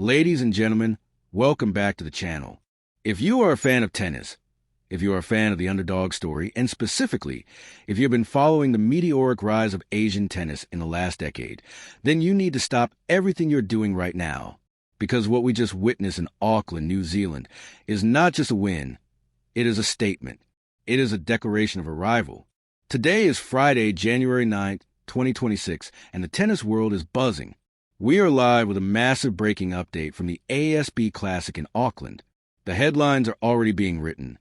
Ladies and gentlemen, welcome back to the channel. If you are a fan of tennis, if you are a fan of the underdog story, and specifically, if you've been following the meteoric rise of Asian tennis in the last decade, then you need to stop everything you're doing right now. Because what we just witnessed in Auckland, New Zealand, is not just a win, it is a statement. It is a declaration of arrival. Today is Friday, January 9th, 2026, and the tennis world is buzzing. We are live with a massive breaking update from the ASB Classic in Auckland. The headlines are already being written.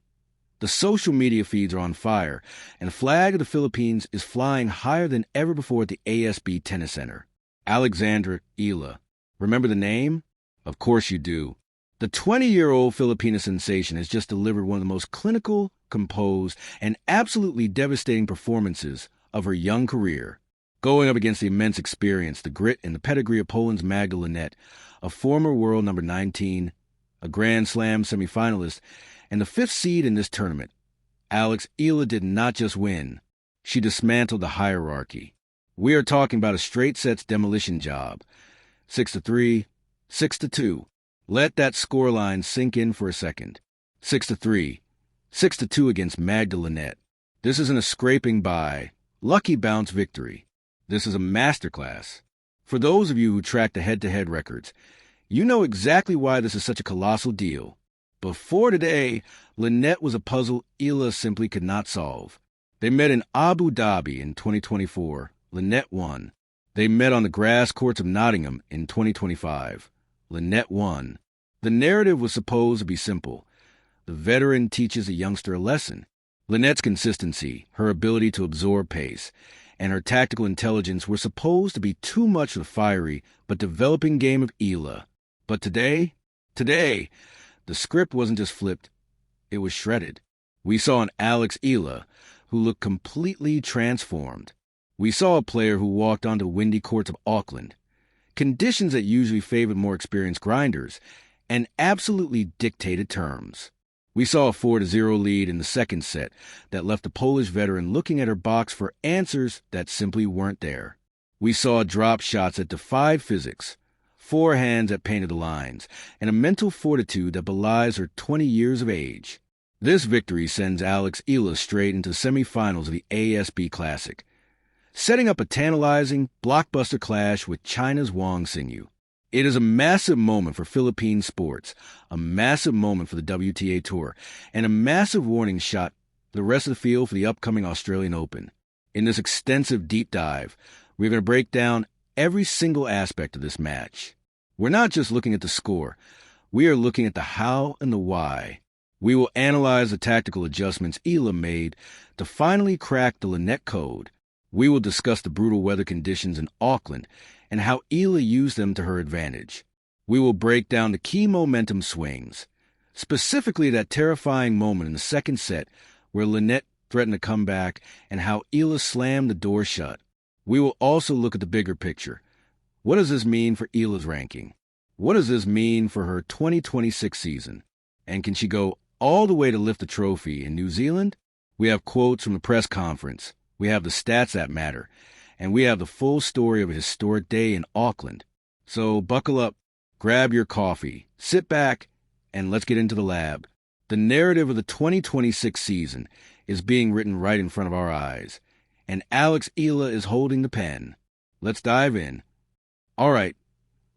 The social media feeds are on fire, and the flag of the Philippines is flying higher than ever before at the ASB Tennis Center. Alexandra Eala. Remember the name? Of course you do. The 20-year-old Filipina sensation has just delivered one of the most clinical, composed, and absolutely devastating performances of her young career. Going up against the immense experience, the grit, and the pedigree of Poland's Magda Linette, a former world number 19, a Grand Slam semifinalist, and the fifth seed in this tournament, Alex Eala did not just win. She dismantled the hierarchy. We are talking about a straight sets demolition job. 6-3, 6-2. Let that scoreline sink in for a second. 6-3, 6-2 against Magda Linette. This isn't a scraping by, lucky bounce victory. This is a masterclass. For those of you who track the head-to-head records, you know exactly why this is such a colossal deal. Before today, Linette was a puzzle Eala simply could not solve. They met in Abu Dhabi in 2024. Linette won. They met on the grass courts of Nottingham in 2025. Linette won. The narrative was supposed to be simple. The veteran teaches a youngster a lesson. Linette's consistency, her ability to absorb pace, and her tactical intelligence were supposed to be too much for the fiery but developing game of Eala. But today, the script wasn't just flipped, it was shredded. We saw an Alex Eala who looked completely transformed. We saw a player who walked onto the windy courts of Auckland, conditions that usually favored more experienced grinders, and absolutely dictated terms. We saw a 4-0 lead in the second set that left the Polish veteran looking at her box for answers that simply weren't there. We saw drop shots that defied physics, forehands that painted the lines, and a mental fortitude that belies her 20 years of age. This victory sends Alex Eala straight into the semifinals of the ASB Classic, setting up a tantalizing, blockbuster clash with China's Wang Xinyu. It is a massive moment for Philippine sports, a massive moment for the WTA Tour, and a massive warning shot for the rest of the field for the upcoming Australian Open. In this extensive deep dive, we're going to break down every single aspect of this match. We're not just looking at the score, we are looking at the how and the why. We will analyze the tactical adjustments Eala made to finally crack the Linette code. We will discuss the brutal weather conditions in Auckland and how Eala used them to her advantage. We will break down the key momentum swings, specifically that terrifying moment in the second set where Linette threatened to come back and how Eala slammed the door shut. We will also look at the bigger picture. What does this mean for Eala's ranking? What does this mean for her 2026 season? And can she go all the way to lift the trophy in New Zealand? We have quotes from the press conference. We have the stats that matter, and we have the full story of a historic day in Auckland. So buckle up, grab your coffee, sit back, and let's get into the lab. The narrative of the 2026 season is being written right in front of our eyes, and Alex Eala is holding the pen. Let's dive in. All right,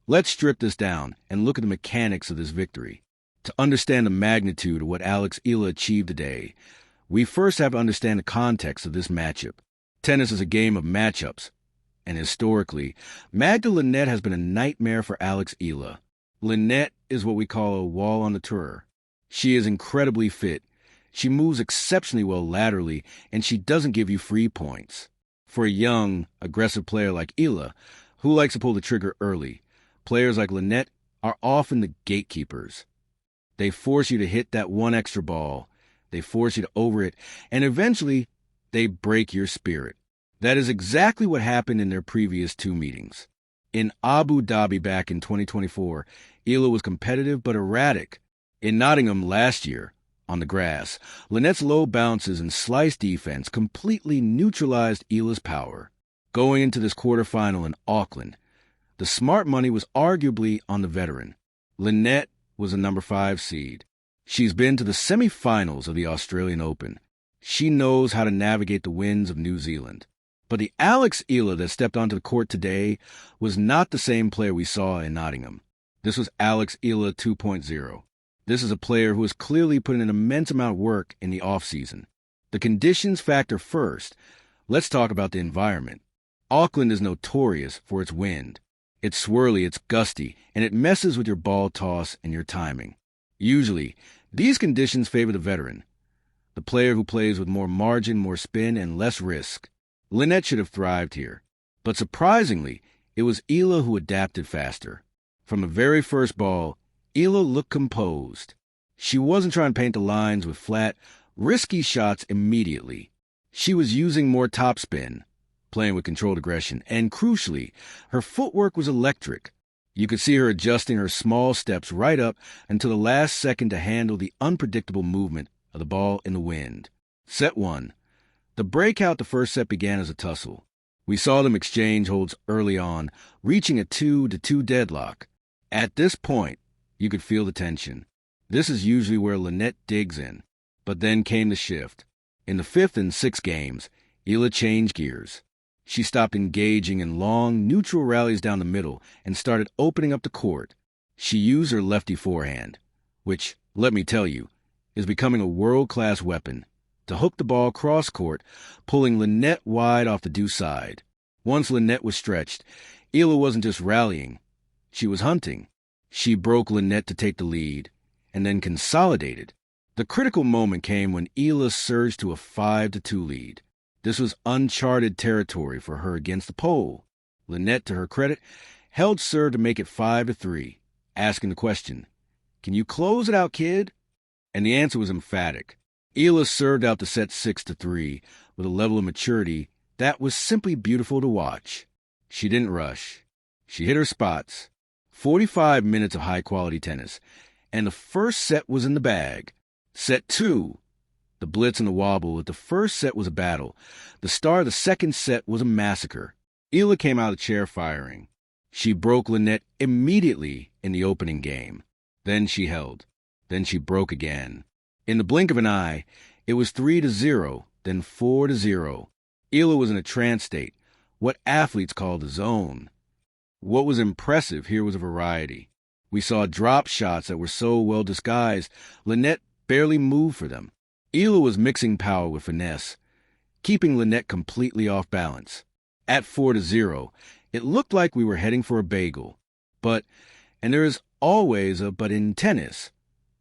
let's strip this down and look at the mechanics of this victory. To understand the magnitude of what Alex Eala achieved today, we first have to understand the context of this matchup. Tennis is a game of matchups, and historically, Magda Linette has been a nightmare for Alex Eala. Linette is what we call a wall on the tour. She is incredibly fit, she moves exceptionally well laterally, and she doesn't give you free points. For a young, aggressive player like Eala, who likes to pull the trigger early, players like Linette are often the gatekeepers. They force you to hit that one extra ball, they force you to over it, and eventually, they break your spirit. That is exactly what happened in their previous two meetings. In Abu Dhabi back in 2024, Eala was competitive but erratic. In Nottingham last year, on the grass, Linette's low bounces and slice defense completely neutralized Eala's power. Going into this quarterfinal in Auckland, the smart money was arguably on the veteran. Lynette was a number 5 seed. She's been to the semifinals of the Australian Open. She knows how to navigate the winds of New Zealand. But the Alex Eala that stepped onto the court today was not the same player we saw in Nottingham. This was Alex Eala 2.0. This is a player who has clearly put in an immense amount of work in the offseason. The conditions factor first. Let's talk about the environment. Auckland is notorious for its wind. It's swirly, it's gusty, and it messes with your ball toss and your timing. Usually, these conditions favor the veteran, the player who plays with more margin, more spin, and less risk. Lynette should have thrived here. But surprisingly, it was Eala who adapted faster. From the very first ball, Eala looked composed. She wasn't trying to paint the lines with flat, risky shots immediately. She was using more topspin, playing with controlled aggression, and crucially, her footwork was electric. You could see her adjusting her small steps right up until the last second to handle the unpredictable movement of the ball in the wind. Set 1. The breakout the first set began as a tussle. We saw them exchange holds early on, reaching a 2-2 deadlock. At this point, you could feel the tension. This is usually where Lynette digs in. But then came the shift. In the 5th and 6th games, Eala changed gears. She stopped engaging in long, neutral rallies down the middle and started opening up the court. She used her lefty forehand, which, let me tell you, is becoming a world-class weapon, to hook the ball cross-court, pulling Lynette wide off the deuce side. Once Lynette was stretched, Eala wasn't just rallying. She was hunting. She broke Lynette to take the lead, and then consolidated. The critical moment came when Eala surged to a 5-2 lead. This was uncharted territory for her against the pole. Lynette, to her credit, held serve to make it 5-3, asking the question, "Can you close it out, kid?" And the answer was emphatic. Eala served out the set 6-3 with a level of maturity that was simply beautiful to watch. She didn't rush. She hit her spots. 45 minutes of high-quality tennis, and the first set was in the bag. Set 2. The blitz and the wobble with the first set was a battle. The start of the second set was a massacre. Eala came out of the chair firing. She broke Lynette immediately in the opening game. Then she held. Then she broke again. In the blink of an eye, it was 3-0, then 4-0. Eala was in a trance state, what athletes call the zone. What was impressive here was a variety. We saw drop shots that were so well disguised, Lynette barely moved for them. Eala was mixing power with finesse, keeping Lynette completely off balance. At 4-0, it looked like we were heading for a bagel. But, and there is always a but in tennis,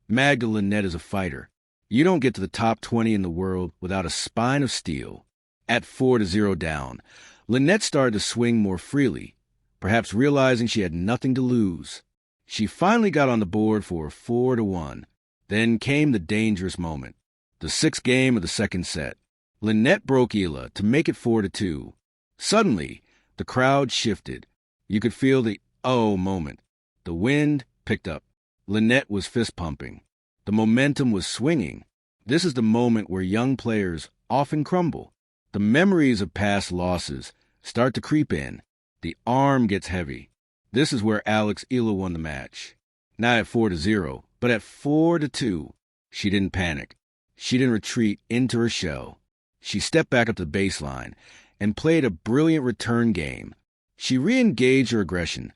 Magda Lynette is a fighter. You don't get to the top 20 in the world without a spine of steel. At 4-0 down, Lynette started to swing more freely, perhaps realizing she had nothing to lose. She finally got on the board for 4-1. Then came the dangerous moment. The 6th game of the second set. Lynette broke Eala to make it 4-2. Suddenly, the crowd shifted. You could feel the oh moment. The wind picked up. Lynette was fist-pumping. The momentum was swinging. This is the moment where young players often crumble. The memories of past losses start to creep in. The arm gets heavy. This is where Alex Eala won the match. Not at 4-0, but at 4-2. She didn't panic. She didn't retreat into her shell. She stepped back up to the baseline and played a brilliant return game. She re-engaged her aggression,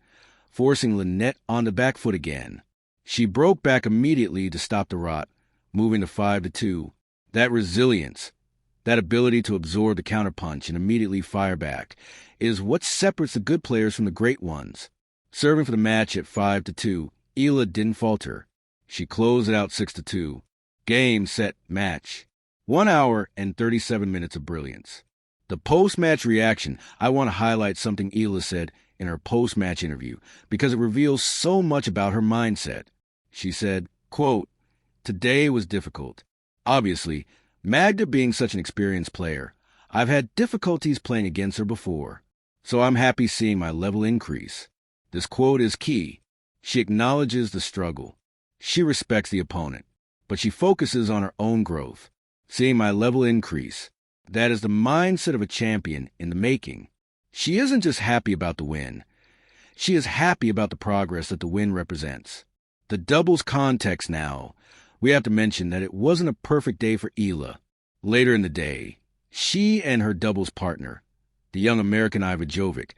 forcing Lynette on the back foot again. She broke back immediately to stop the rot, moving to 5-2. That resilience, that ability to absorb the counterpunch and immediately fire back, is what separates the good players from the great ones. Serving for the match at 5-2, Eala didn't falter. She closed it out 6-2. Game, set, match. 1 hour and 37 minutes of brilliance. The post-match reaction, I want to highlight something Eala said in her post-match interview because it reveals so much about her mindset. She said, quote, "Today was difficult. Obviously, Magda being such an experienced player, I've had difficulties playing against her before, so I'm happy seeing my level increase." This quote is key. She acknowledges the struggle. She respects the opponent, but she focuses on her own growth. Seeing my level increase. That is the mindset of a champion in the making. She isn't just happy about the win. She is happy about the progress that the win represents. The doubles context now. We have to mention that it wasn't a perfect day for Eala. Later in the day, she and her doubles partner, the young American Ivajovic,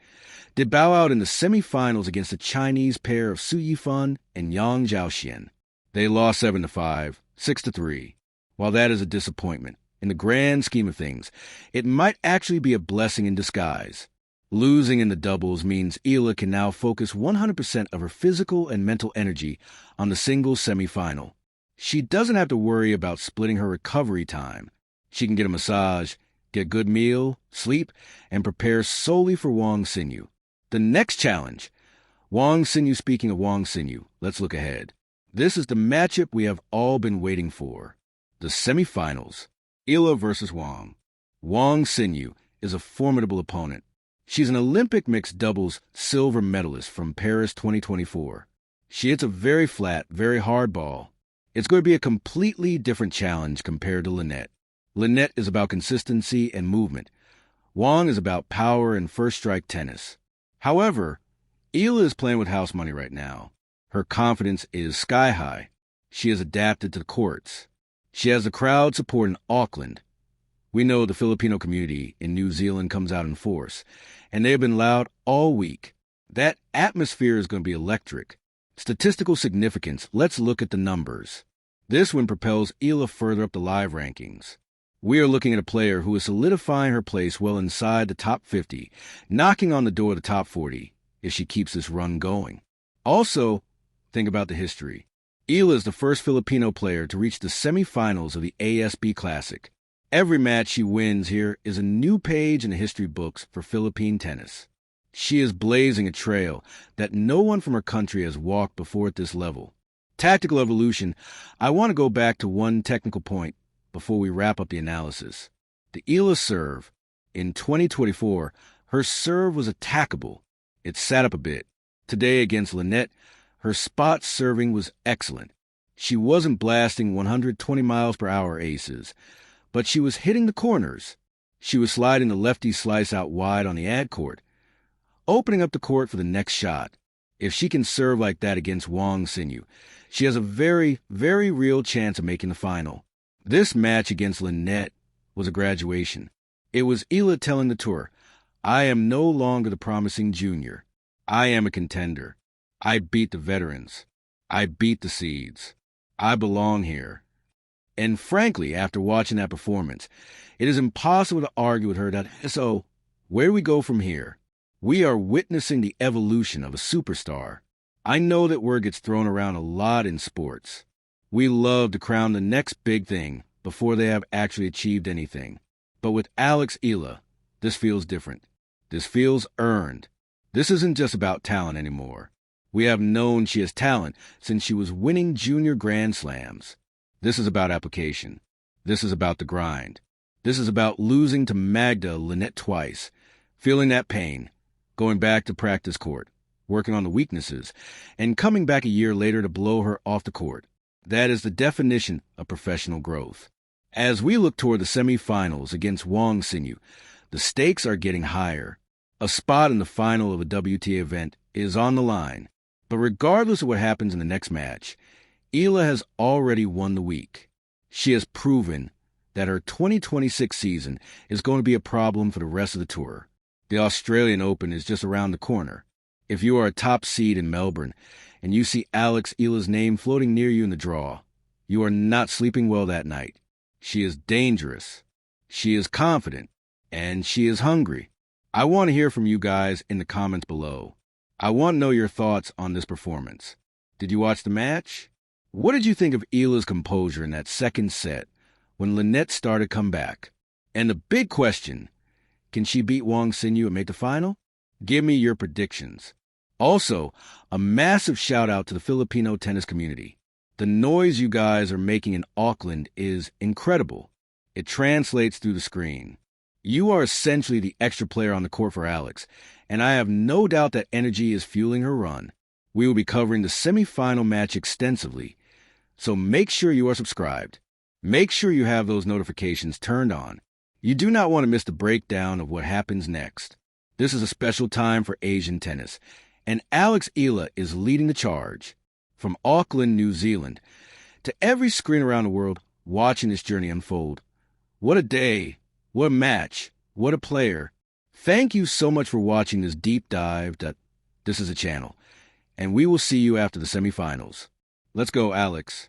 did bow out in the semifinals against the Chinese pair of Su Yifan and Yang Zhaoxian. They lost 7-5, 6-3. While that is a disappointment, in the grand scheme of things, it might actually be a blessing in disguise. Losing in the doubles means Eala can now focus 100% of her physical and mental energy on the singles semifinal. She doesn't have to worry about splitting her recovery time. She can get a massage, get a good meal, sleep, and prepare solely for Wang Xinyu. The next challenge. Wang Xinyu. Speaking of Wang Xinyu, let's look ahead. This is the matchup we have all been waiting for. The semifinals. Eala versus Wang. Wang Xinyu is a formidable opponent. She's an Olympic mixed doubles silver medalist from Paris 2024. She hits a very flat, very hard ball. It's going to be a completely different challenge compared to Lynette. Lynette is about consistency and movement. Wang is about power and first strike tennis. However, Eala is playing with house money right now. Her confidence is sky high. She has adapted to the courts. She has the crowd support in Auckland. We know the Filipino community in New Zealand comes out in force, and they have been loud all week. That atmosphere is going to be electric. Statistical significance, let's look at the numbers. This one propels Eala further up the live rankings. We are looking at a player who is solidifying her place well inside the top 50, knocking on the door of the top 40 if she keeps this run going. Also, think about the history. Eala is the first Filipino player to reach the semifinals of the ASB Classic. Every match she wins here is a new page in the history books for Philippine tennis. She is blazing a trail that no one from her country has walked before at this level. Tactical evolution, I want to go back to one technical point before we wrap up the analysis. The Eala serve. In 2024, her serve was attackable. It sat up a bit. Today against Lynette, her spot serving was excellent. She wasn't blasting 120 miles per hour aces, but she was hitting the corners. She was sliding the lefty slice out wide on the ad court, opening up the court for the next shot. If she can serve like that against Wang Xinyu, she has a very, very real chance of making the final. This match against Lynette was a graduation. It was Eala telling the tour, I am no longer the promising junior. I am a contender. I beat the veterans. I beat the seeds. I belong here. And frankly, after watching that performance, it is impossible to argue with her that, so, where do we go from here? We are witnessing the evolution of a superstar. I know that word gets thrown around a lot in sports. We love to crown the next big thing before they have actually achieved anything. But with Alex Eala, this feels different. This feels earned. This isn't just about talent anymore. We have known she has talent since she was winning junior Grand Slams. This is about application. This is about the grind. This is about losing to Magda Lynette twice, feeling that pain, going back to practice court, working on the weaknesses, and coming back a year later to blow her off the court. That is the definition of professional growth. As we look toward the semifinals against Wang Xinyu, the stakes are getting higher. A spot in the final of a WTA event is on the line. But regardless of what happens in the next match, Eala has already won the week. She has proven that her 2026 season is going to be a problem for the rest of the tour. The Australian Open is just around the corner. If you are a top seed in Melbourne and you see Alex Eala's name floating near you in the draw, you are not sleeping well that night. She is dangerous. She is confident. And she is hungry. I want to hear from you guys in the comments below. I want to know your thoughts on this performance. Did you watch the match? What did you think of Eala's composure in that second set when Lynette started to come back? And the big question, can she beat Wang Xinyu and make the final? Give me your predictions. Also, a massive shout out to the Filipino tennis community. The noise you guys are making in Auckland is incredible. It translates through the screen. You are essentially the extra player on the court for Alex, and I have no doubt that energy is fueling her run. We will be covering the semifinal match extensively, so make sure you are subscribed. Make sure you have those notifications turned on. You do not want to miss the breakdown of what happens next. This is a special time for Asian tennis, and Alex Eala is leading the charge. from Auckland, New Zealand, to every screen around the world watching this journey unfold. What a day, what a match, what a player. Thank you so much for watching this deep dive. This is a channel, and we will see you after the semifinals. Let's go, Alex.